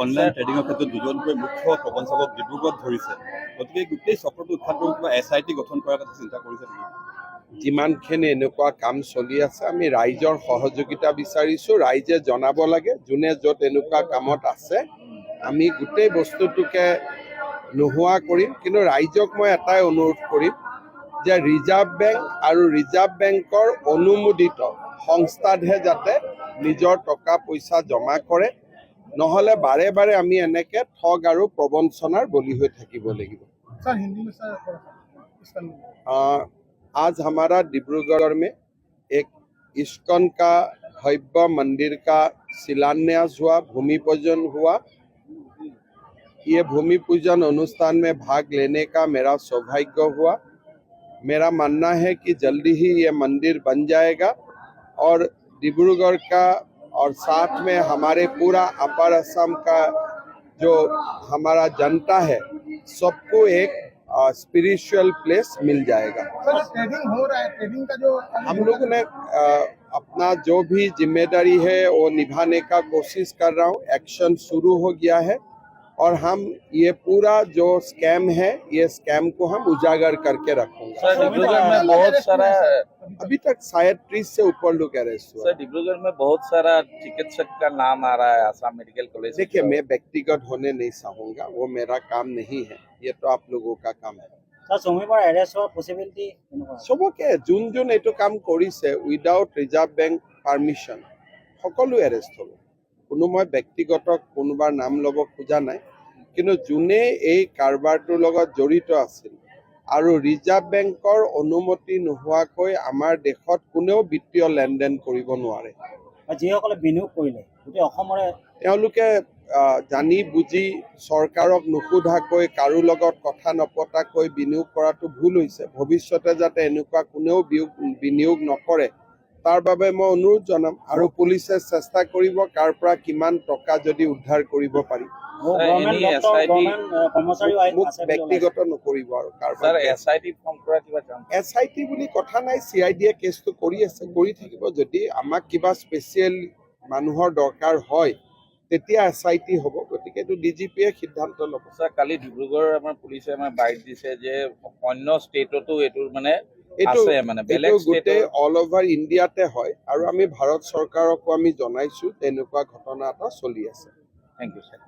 Online ট্ৰেডিঙৰ ক্ষেত্ৰত দুজনকৈ মুখ্য প্ৰবঞ্চকক ডিব্ৰুগড়ত ধৰিছে, গতিকে গোটেই চক্ৰটো উৎখাত কৰি কিবা SIT গঠন কৰাৰ কথা চিন্তা কৰিছে নেকি? যিমানখিনি এনেকুৱা কাম চলি আছে আমি ৰাইজৰ সহযোগিতা বিচাৰিছোঁ। ৰাইজে জনাব লাগে যোনে য'ত এনেকুৱা কামত আছে, আমি গোটেই বস্তুটোকে নোহোৱা কৰিম। কিন্তু ৰাইজক মই এটাই অনুৰোধ কৰিম যে ৰিজাৰ্ভ বেংক আৰু ৰিজাৰ্ভ বেংকৰ অনুমোদিত সংস্থাতহে যাতে নিজৰ টকা পইচা জমা কৰে, নহ'লে বাৰে বাৰে আমি এনেকে ঠগ আৰু প্ৰবঞ্চনাৰ বলি হৈ থাকিব লাগিব। आज हमारा डिब्रूगढ़ में एक इस्कॉन का भव्य मंदिर का शिलान्यास हुआ, भूमि पूजन हुआ। ये भूमि पूजन अनुष्ठान में भाग लेने का मेरा सौभाग्य हुआ। मेरा मानना है कि जल्दी ही ये मंदिर बन जाएगा और डिब्रूगढ़ का और साथ में हमारे पूरा अपर असम का जो हमारा जनता है सबको एक स्पिरिचुअल प्लेस मिल जाएगा। ट्रेडिंग हो रहा है, ट्रेडिंग का जो हम लोगों ने अपना जो भी जिम्मेदारी है वो निभाने का कोशिश कर रहा हूँ। एक्शन शुरू हो गया है और हम ये पूरा जो स्कैम है, ये स्कैम को हम उजागर करके रखेंगे। सर डिब्रूगढ़ में बहुत सारा अभी तक शायद 30 से ऊपर लोग अरेस्ट हुए। सर डिब्रूगढ़ में बहुत सारा चिकित्सक का नाम आ रहा है आसाम मेडिकल कॉलेज। देखिए मैं व्यक्तिगत होने नहीं चाहूँगा, वो मेरा काम नहीं है, ये तो आप लोगों का काम है। চবকে যোন যোন এইটো কাম কৰিছে উইদাউট ৰিজাৰ্ভ বেংক পাৰ্মিশ্যন সকলো এৰেষ্ট হ'ব। কোনো মই ব্যক্তিগত কোনোবাৰ নাম ল'ব খোজা নাই, কিন্তু যোনে এই কাৰবাৰটোৰ লগত জড়িত আছিল আৰু ৰিজাৰ্ভ বেংকৰ অনুমতি নোহোৱাকৈ আমাৰ দেশত কোনেও বিত্তীয় লেনদেন কৰিব নোৱাৰে। যিসকলে বিনিয়োগ কৰিলে গোটেই অসমৰে তেওঁলোকে জানি বুজি চৰকাৰক নুসুধাকৈ কাৰো লগত কথা নপতাকৈ বিনিয়োগ কৰাটো ভুল হৈছে। ভৱিষ্যতে যাতে এনেকুৱা কোনেও বিনিয়োগ নকৰে তাৰ বাবে মই অনুৰোধ জনাম আৰু পুলিচে চেষ্টা কৰিব কাৰ পৰা কিমান টকা যদি উদ্ধাৰ কৰিব পাৰি। মোক ব্যক্তিগত নকৰিব আৰু কাৰোবাৰ SIT বুলি কথা নাই। CID কেছটো কৰি আছে, কৰি থাকিব। যদি আমাক কিবা স্পেচিয়েল মানুহৰ দৰকাৰ হয় তেতিয়া SIT হ'ব, গতিকে এইটো DGPয়ে সিদ্ধান্ত ল'ব। স্যার কালি ডিব্ৰুগড় আমাৰ পুলিচে আমাৰ বাইট দিছে যে অন্য ষ্টেটতো এইটোৰ মানে আছে, মানে বেলেগ গোটেই অল অভাৰ ইণ্ডিয়াতে হয় আৰু আমি ভাৰত চৰকাৰকো আমি জনাইছো তেনেকুৱা ঘটনা এটা চলি আছে। Thank you sir.